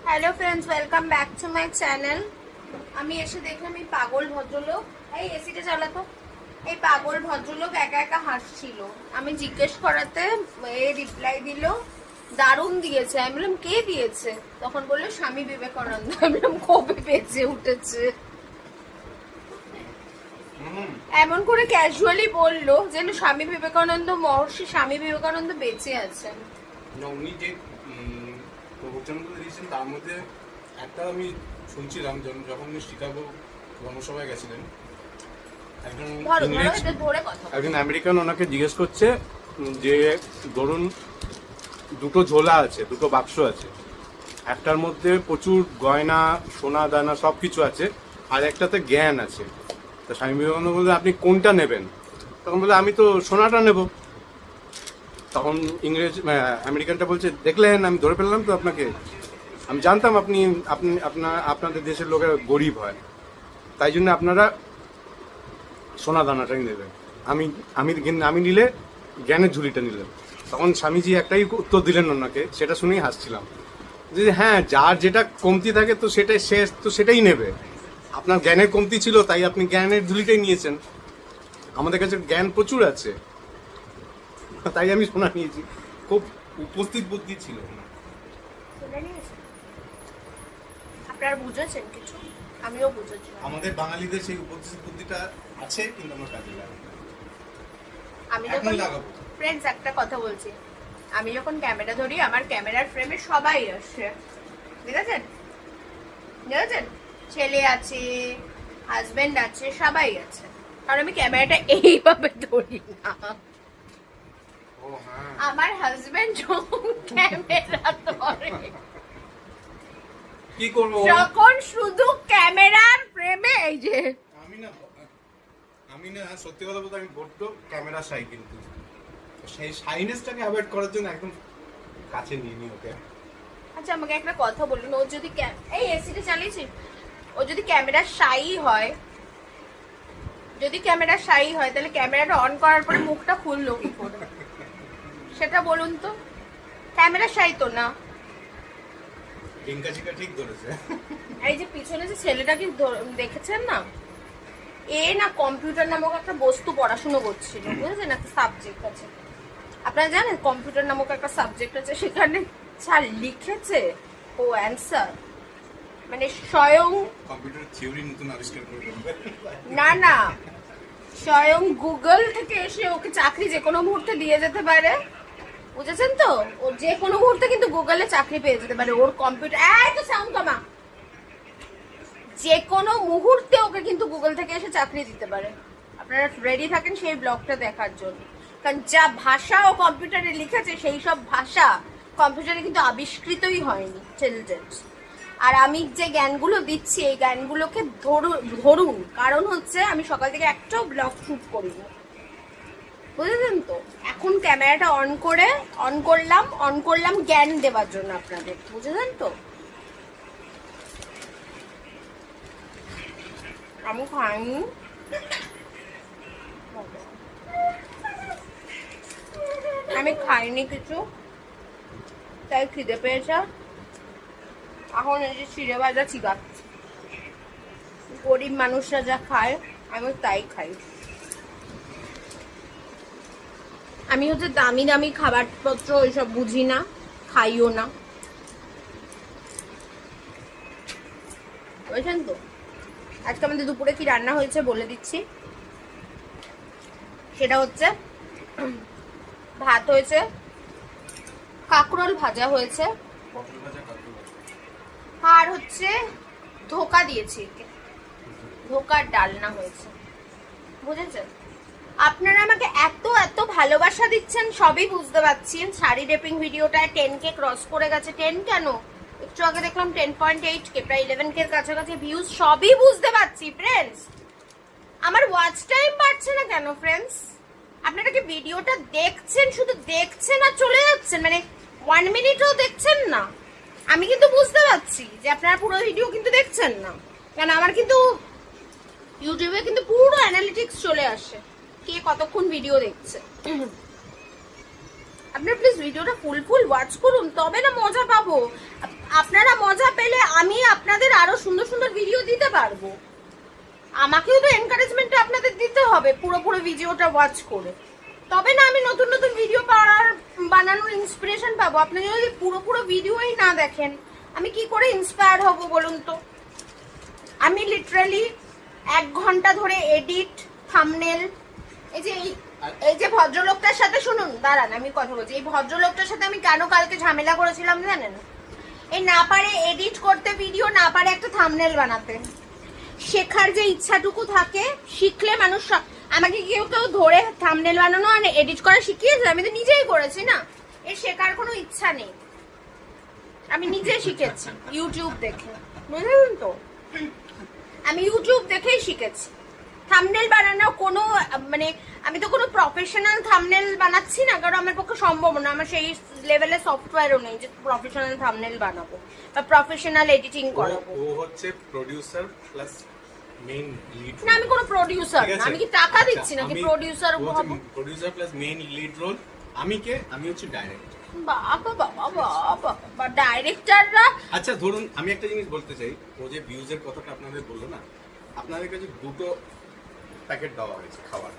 Hello friends, welcome back to my channel. আমি এসে দেখলাম এই পাগল ভদ্রলোক, এই এসিটা চালাতো, এই পাগল ভদ্রলোক একা একা হাসছিল। আমি জিজ্ঞেস করাতে এ রিপ্লাই দিল দারুণ দিয়েছে। আমি বললাম কে দিয়েছে? তখন বললো স্বামী বিবেকানন্দ। আমি বললাম কবে বেঁচে উঠেছে? এমন করে ক্যাজুয়ালি বললো যেন স্বামী বিবেকানন্দ, মহর্ষি স্বামী বিবেকানন্দ বেঁচে আছেন। উনি যে প্রবচনগুলো দিয়েছেন তার মধ্যে একটা আমি শুনছিলাম যখন উনি শিকাগো জনসভায় গেছিলেন, একজন আমেরিকান ওনাকে জিজ্ঞেস করছে যে ধরুন দুটো ঝোলা আছে, দুটো বাক্স আছে, একটার মধ্যে প্রচুর গয়না সোনা দানা সব কিছু আছে, আর একটাতে জ্ঞান আছে। তো স্বামী বিবেকানন্দ বললে আপনি কোনটা নেবেন? তখন বলে আমি তো সোনাটা নেব। তখন আমেরিকানটা বলছে দেখলেন আমি ধরে ফেললাম তো আপনাকে, আমি জানতাম আপনি আপনাদের দেশের লোকেরা গরিব হয়, তাই জন্য আপনারা সোনা দানাটাই নেবেন, আমি আমি আমি নিলে জ্ঞানের ঝুলিটা নিলেন। তখন স্বামীজি একটাই উত্তর দিলেন ওনাকে, সেটা শুনেই হাসছিলাম যে হ্যাঁ, যার যেটা কমতি থাকে তো সেটাই শেষ, তো সেটাই নেবে। আপনার জ্ঞানের কমতি ছিল তাই আপনি জ্ঞানের ঝুলিটাই নিয়েছেন। আমাদের কাছে জ্ঞান প্রচুর আছে, তাই আমি শোনা নিয়েছি। খুব উপস্থিত বুদ্ধি ছিল। আপনারা বুঝেছেন কিছু? আমিও বুঝেছি। আমাদের বাঙালিদের সেই উপস্থিত বুদ্ধিটা আছে, কিন্তু আমরা কাজে লাগাই। আমি যখন ফ্রেন্ডস একটা কথা বলছি, আমি যখন ক্যামেরা ধরি আমার ক্যামেরার ফ্রেমে সবাই আসে, দেখেছেন দেখেছেন, ছেলে আছে, হাজবেন্ড আছে, সবাই আছে, কারণ আমি ক্যামেরাটা এইভাবে ধরি না। আমার হাজবেন্ড যখন ক্যামেরা ধরে, কি করব যখন শুধু ক্যামেরার ফ্রেমে, এই যে আমি না সত্যি কথা বলতে আমি বড্ড ক্যামেরা শাই, কিন্তু সেই শাইনেসটাকে অ্যাভয়েড করার জন্য একদম কাছে নিয়ে নি ওকে। আচ্ছা আমাকে একটা কথা বলুন, ও যদি এই এসিটা চালিয়েছি, ও যদি ক্যামেরা শাই হয়, যদি ক্যামেরা শাই হয়, তাহলে ক্যামেরাটা অন করার পরে মুখটা খুললো কি করে সেটা বলুন তো? ক্যামেরা শাই তো না। ডিঙ্কাচিকা ঠিক ধরেছে। এই যে পিছনে যে ছেলেটাকে দেখেছেন না, এ না কম্পিউটার নামক একটা বস্তু পড়াশুনো করছিল, বুঝেছেন? একটা সাবজেক্ট আছে, আপনারা জানেন কম্পিউটার নামক একটা সাবজেক্ট আছে, সেখানে যা লিখেছে ও অ্যান্সার, মানে স্বয়ং কম্পিউটার থিওরি নতুন আবিষ্কার করে না স্বয়ং গুগল থেকে এসে ওকে চাকরি যে কোনো মুহূর্তে দিয়ে যেতে পারে, বুঝেছেন তো? ও যে কোনো মুহূর্তে কিন্তু গুগলে চাকরি পেয়ে যেতে পারে। ওর কম্পিউটার, এই তো সাউন্ড কমা, যে কোনো মুহূর্তে ওকে কিন্তু গুগল থেকে এসে চাকরি দিতে পারে। আপনারা রেডি থাকেন সেই ব্লগটা দেখার জন্য, কারণ যা ভাষা ও কম্পিউটারে লিখেছে সেই সব ভাষা কম্পিউটারে কিন্তু আবিষ্কৃতই হয়নি চিলড্রেন। আর আমি যে জ্ঞানগুলো দিচ্ছি এই জ্ঞানগুলোকে ধরুন, কারণ হচ্ছে আমি সকাল থেকে একটাও ব্লগ শুট করিনি, বুঝেছেন তো? এখন ক্যামেরাটা অন করলাম জ্ঞান দেওয়ার জন্য আপনাদের, বুঝেছেন তো? আমি খাইনি, কিছু, তাই খিদে পেয়েছে। এখন এই যে চিড়ে ভাজা চিবাচ্ছি, গরিব মানুষরা যা খায় আমি তাই খাই। আমি হচ্ছে দামি দামি খাবারপত্র ওইসব বুঝি না, খাইও না, বুঝছেন তো? আজকে আমাদের দুপুরে কি রান্না হয়েছে বলে দিচ্ছি। সেটা হচ্ছে ভাত হয়েছে, কাঁকরোল ভাজা হয়েছে, আর হচ্ছে ধোকা দিয়েছি, ধোকার ডালনা হয়েছে, বুঝেছেন? আপনারা আমাকে এত এত ভালোবাসা দিচ্ছেন, সবই বুঝতে পারছি। শাড়ি রেপিং ভিডিওটায় 10K ক্রস করে গেছে। 10 কেন, একটু আগে দেখলাম 10.8K, প্রায় 11K এর কাছাকাছি ভিউজ, সবই বুঝতে পারছি ফ্রেন্ডস। আমার ওয়াচ টাইম বাড়ছে না কেন ফ্রেন্ডস? আপনারা কি ভিডিওটা দেখছেন, শুধু দেখছেন আর চলে যাচ্ছেন, মানে 1 মিনিটও দেখছেন না? আমি কিন্তু বুঝতে পারছি যে আপনারা পুরো ভিডিও কিন্তু দেখছেন না, কারণ আমার কিন্তু ইউটিউবে কিন্তু পুরো অ্যানালিটিক্স চলে আসে কে কতক্ষণ ভিডিও দেখছে। আপনারা প্লিজ ভিডিওটা ফুল ওয়াচ করুন, তবে না মজা পাবো। আপনাদের আরো সুন্দর সুন্দর ভিডিও দিতে পারবো। আমাকেও তো এনকারেজমেন্ট আপনাদের দিতে হবে পুরো ভিডিওটা ওয়াচ করে, তবে না আমি নতুন নতুন ভিডিও বানানোর ইন্সপিরেশন পাবো। আপনারা যদি পুরো ভিডিওই না দেখেন আমি কি করে ইন্সপায়ার হব বলুন তো? আমি লিটারালি 1 ঘন্টা ধরে এডিট, থাম্বনেল, এই যে ভদ্রলোকটার সাথে শুনুন, দাঁড়ান আমি কথা বলছি। এই ভদ্রলোকটার সাথে আমি কেন কালকে ঝামেলা করেছিলাম জানেন? এই না পারে এডিট করতে ভিডিও, না পারে একটা থাম্বনেল বানাতে। শেখার যে ইচ্ছাটুকু থাকে, শিখলে মানুষ, আমাকে কেউ ধরে থাম্বনেল বানানো আর এডিট করা শিখিয়েছে? আমি তো নিজেই করেছি না। এর শেখার কোনো ইচ্ছা নেই, আমি নিজে শিখেছি ইউটিউব দেখে, বুঝলেন তো? আমি ইউটিউব দেখেই শিখেছি। থাম্বনেল বানানো কোনো মানে আমি তো কোনো প্রফেশনাল থাম্বনেল বানাচ্ছি না, কারণ আমার পক্ষে সম্ভব না। আমার সেই লেভেলের সফটওয়্যারও নেই যে প্রফেশনাল থাম্বনেল বানাবো বা প্রফেশনাল এডিটিং করাবো। ও হচ্ছে প্রোডিউসার প্লাস মেইন লিড। না আমি কোনো প্রোডিউসার না, আমি কি টাকা দিচ্ছি নাকি প্রোডিউসার হবো? Producer plus main lead role. আমি হচ্ছে ডাইরেক্টর। বাবা ডাইরেক্টররা। আচ্ছা ধরুন আমি একটা জিনিস বলতে চাই, ও যে ভিউজের কথাটা আপনাদের বললো না, আপনাদের কাছে 2টো প্যাকেট দেওয়া হয়েছে খাবার।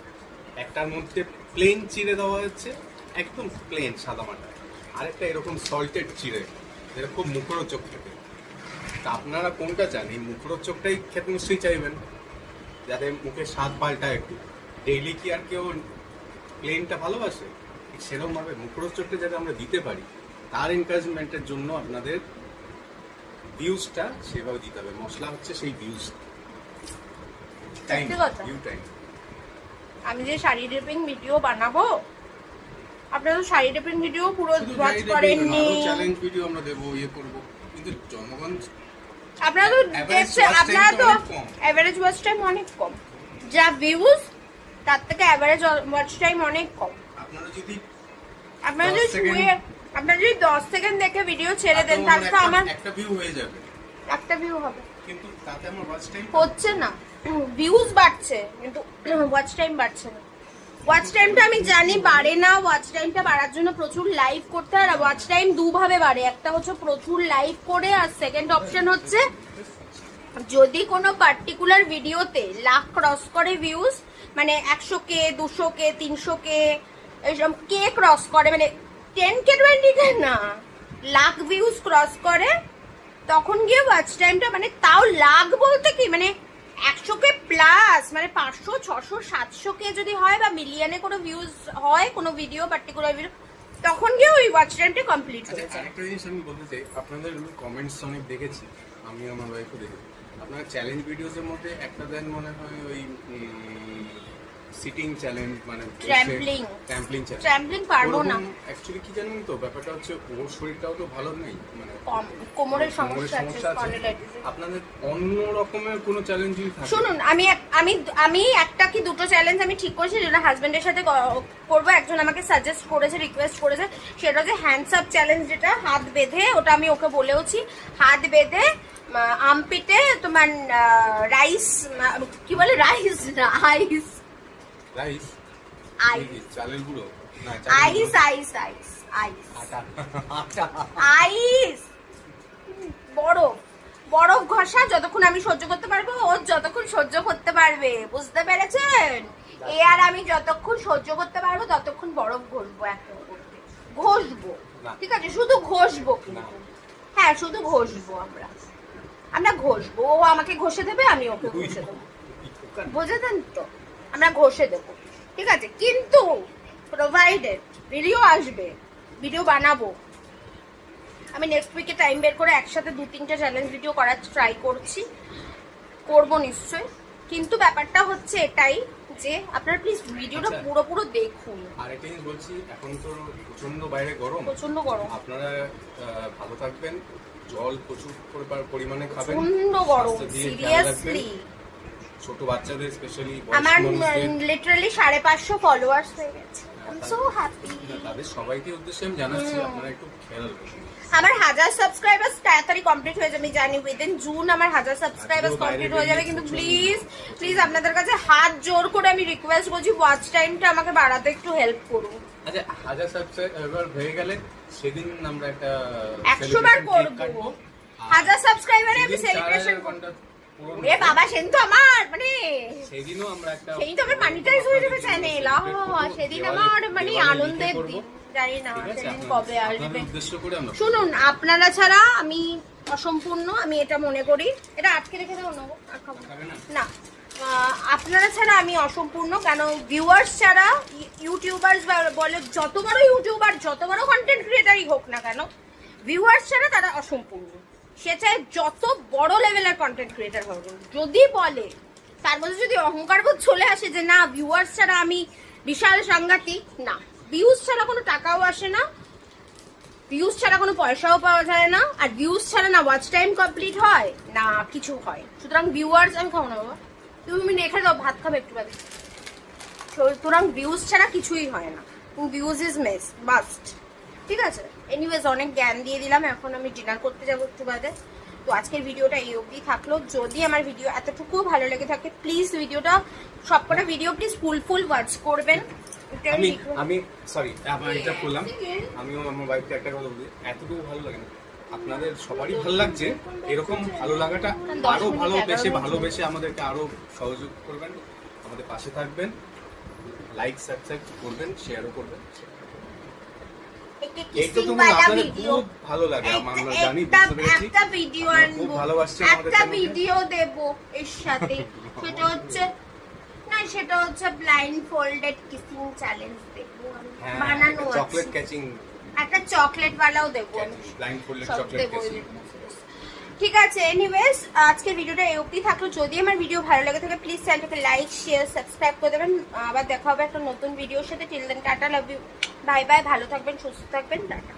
একটার মধ্যে প্লেন চিড়ে দেওয়া হচ্ছে, একদম প্লেন সাদামাটা, আরেকটা এরকম সল্টেড চিড়ে, যেটা খুব মুখরোচক খেতে। তা আপনারা কোনটা চান? এই মুখরোচকটাই খেতে নিশ্চয়ই চাইবেন, যাতে মুখে স্বাদ পাল্টায় একটু। ডেইলি কি আর কেউ প্লেনটা ভালোবাসে? ঠিক সেরকমভাবে মুখরোচকটা যাতে আমরা দিতে পারি, তার এনকারেজমেন্টের জন্য আপনাদের ভিউজটা সেভাবে দিতে হবে। মশলা হচ্ছে সেই ভিউজ, টাইম, ভিউ টাইম। আমি যে শাড়ি ড্রেপিং ভিডিও বানাবো, আপনারা তো শাড়ি ড্রেপিং ভিডিও পুরো ওয়াচ করেননি। চ্যালেঞ্জ ভিডিও আমরা দেব, ইয়ে করব, কিন্তু জনগণ আপনারা তো দেখছেন, আপনারা তো এভারেজ ওয়াচ টাইম অনেক কম। যা ভিউজ তার থেকে এভারেজ ওয়াচ টাইম অনেক কম। আপনারা যদি 10 সেকেন্ড দেখে ভিডিও ছেড়ে দেন, তাহলে তো আমার একটা ভিউ হয়ে যাবে, একটা ভিউ হবে, কিন্তু তাতে আমার ওয়াচ টাইম হচ্ছে না। ভিউজ বাড়ছে কিন্তু ওয়াচ টাইম বাড়ছে না। ওয়াচ টাইমটা আমি জানি বাড়ে না, ওয়াচ টাইমটা বাড়ার জন্য প্রচুর লাইভ করতে হয়। আর ওয়াচ টাইম দুভাবে বাড়ে, একটা হচ্ছে প্রচুর লাইভ করে, আর সেকেন্ড অপশন হচ্ছে যদি কোনো পার্টিকুলার ভিডিওতে লাখ ক্রস করে ভিউজ, মানে 100K 200K 300K এইসব কে ক্রস করে, মানে 10K 20K না, লাখ ভিউজ ক্রস করে, তখন গিয়ে ওয়াচ টাইমটা, মানে তাও লাখ বলতে কি মানে 100K প্লাস, মানে 500 600 700K যদি হয় বা মিলিয়নে কোনো ভিউজ হয় কোনো ভিডিও, পার্টিকুলার ভিডিও, তখন গিয়ে ওই ওয়াচ টাইমটা কমপ্লিট হয়ে যায়। একটা জিনিস আমি বলতে চাই, আপনাদের কমেন্টস অনেক দেখেছি, আমি আমার ওয়াইফও দেখেছি। আপনারা চ্যালেঞ্জ ভিডিওসের মধ্যে একটা দেন মনে হয় ওই সিটিং চ্যালেঞ্জ, মানে ট্র্যাম্পলিং পারবো না অ্যাকচুয়ালি। কি জানেন তো, ব্যাপারটা হচ্ছে ওর শরীরটাও তো ভালো নেই, মানে কোমরের সমস্যা আছে। আপনাদের অন্য রকমের কোনো চ্যালেঞ্জ থাকে? শুনুন, আমি একটা কি দুটো চ্যালেঞ্জ আমি ঠিক করেছি, যেটা হাজবেন্ডের সাথে করবো। একজন আমাকে সাজেস্ট করেছে, রিকোয়েস্ট করেছে, সেটা হচ্ছে হ্যান্ডস আপ চ্যালেঞ্জ, যেটা হাত বেঁধে, ওটা আমি ওকে বলেওছি, হাত বেঁধে আমপিটে তোমার রাইস, কি বলে, রাইস না আইস, রাইস চালের গুঁড়ো না, আইস আইস আইস আইস আইস বরফ ঘষা, যতক্ষণ আমি সহ্য করতে পারবো, ও যতক্ষণ সহ্য করতে পারবে, বুঝতে পেরেছেন? এ আর আমি যতক্ষণ সহ্য করতে পারবো ততক্ষণ বরফ ঘষবো, একটা ঘষবো, ঠিক আছে? শুধু ঘষবো, হ্যাঁ শুধু ঘষবো, আমরা ঘষবো, ও আমাকে ঘষে দেবে, আমি ওকে ঘষে দেবো, বুঝেছেন তো? আমরা ঘষে দেবো, ঠিক আছে? কিন্তু প্রোভাইডেড ভিডিও আসবে, ভিডিও বানাবো। আমি নেক্সট উইকে টাইম বের করে একসাথে 2-3টা চ্যালেঞ্জ ভিডিও করার ট্রাই করবো নিশ্চয়। কিন্তু ব্যাপারটা হচ্ছে এটাই যে আপনারা প্লিজ ভিডিওটা পুরো দেখুন। আর একটা জিনিস বলছি, এখন তো প্রচন্ড বাইরে গরম, প্রচন্ড গরম, আপনারা ভালো থাকবেন, জল প্রচুর পরিমাণে খাবেন, প্রচন্ড গরম, সিরিয়াসলি। ছোট বাচ্চাদের স্পেশালি, আমার লিটারালি 550 ফলোয়ার্স হয়ে গেছে, আই এম সো হ্যাপি। তাদের সবাইকে উদ্দেশ্যে আমি জানাচ্ছি আপনারা একটু খেয়াল রাখবেন। আমার 1000 সাবস্ক্রাইবার্স তাড়াতাড়ি কমপ্লিট হয়ে যাবে, আমি জানি উইদিন জুন আমার 1000 সাবস্ক্রাইবার্স কমপ্লিট হয়ে যাবে। কিন্তু প্লিজ আপনাদের কাছে হাত জোর করে আমি রিকোয়েস্ট করছি, ওয়াচ টাইমটা আমাকে বাড়াতে একটু হেল্প করুন। আচ্ছা 1000 সাবস্ক্রাইবার হয়ে গেলে সেদিন আমরা একটা 100 বার করব, 1000 সাবস্ক্রাইবারে আমি সেলিব্রেশন করব। এ বাবা সেদিন তো আমার মানে সেদিনও আমরা একটা সেদিন তো আমার মানিটাইজ হয়ে যাবে চ্যানেল। সেদিন আমার মানে আনন্দের দিন। জানি না সেদিন কবে আসবে। উদ্দেশ্য করে আমরা শুনুন, আপনারা ছাড়া আমি অসম্পূর্ণ, আমি এটা মনে করি। এটা আটকে রেখে দেবো না, আর খাবো না। আপনারা ছাড়া আমি অসম্পূর্ণ, কেন ভিউয়ার্স ছাড়া ইউটিউবার বলে, যত বড় ইউটিউবার যত বড় কন্টেন্ট ক্রিয়েটারই হোক না কেন, ভিউয়ার্স ছাড়া তারা অসম্পূর্ণ। সে চাই যত বড় লেভেলের কন্টেন্ট ক্রিয়েটার হবে, যদি বলে তার মধ্যে যদি অহংকারবোধ চলে আসে যে না ভিউয়ার্স ছাড়া আমি বিশাল সাংঘাতিক, না, ভিউজ ছাড়া কোনো টাকাও আসে না, ভিউজ ছাড়া কোনো পয়সাও পাওয়া যায় না, আর ভিউজ ছাড়া না ওয়াচ টাইম কমপ্লিট হয় না কিছু হয়। সুতরাং ভিউয়ার্স, আমি খাবো না বাবা, তুমি রেখে দাও, ভাত খাবে একটু বাদে। সুতরাং ভিউজ ছাড়া কিছুই হয় না, ভিউজ ইজ মাস্ট। ঠিক আছে, এনিওয়েজ অনেক জ্ঞান দিয়ে দিলাম, এখন আমি ডিনার করতে যাবো একটু বাদে। তো আজকের ভিডিওটা এই অবধি থাকলো। যদি আমার ভিডিও এতটুকু ভালো লেগে থাকে, প্লিজ ভিডিওটা সবকটা ভিডিও প্লিজ ফুল ওয়াচ করবেন। আমি সরি আমার এটা বললাম, আমিও আমার ওয়াইফকে একটা কথা বলি, এতটুকু ভালো লাগে না, আপনাদের সবারই ভালো লাগছে, এরকম ভালো লাগাটা আরো ভালোবেসে আমাদেরকে আরো সহযোগ করবেন, আমাদের পাশে থাকবেন, লাইক সাবস্ক্রাইব করবেন, শেয়ারও করবেন। এই তো তুমি আপনাদের খুব ভালো লাগে, আমরা জানি, বুঝতে পেরেছি, একটা ভিডিও আনবো, খুব ভালোবাসছে আমাদের, একটা ভিডিও দেব এর সাথে। সেটা হচ্ছে ব্লাইন্ড ফোল্ডেড কিসিং চ্যালেঞ্জ দেখবো আমি, বানানো আছে চকলেট ক্যাচিং, একটা চকলেট ওয়ালাও দেবো আমি, ব্লাইন্ড ফোল্ডেড সব চকলেট দেবো। ক্যাচিং। ঠিক আছে, এনিওয়েজ আজকের ভিডিওটা এই অবধি থাকলো। যদি আমার ভিডিও ভালো লাগে থাকে প্লিজ চ্যানেলটাকে লাইক শেয়ার সাবস্ক্রাইব করে দেবেন। আবার দেখা হবে একটা নতুন ভিডিওর সাথে। Till then tata, love you, bye bye, ভালো থাকবেন, সুস্থ থাকবেন, টাটা।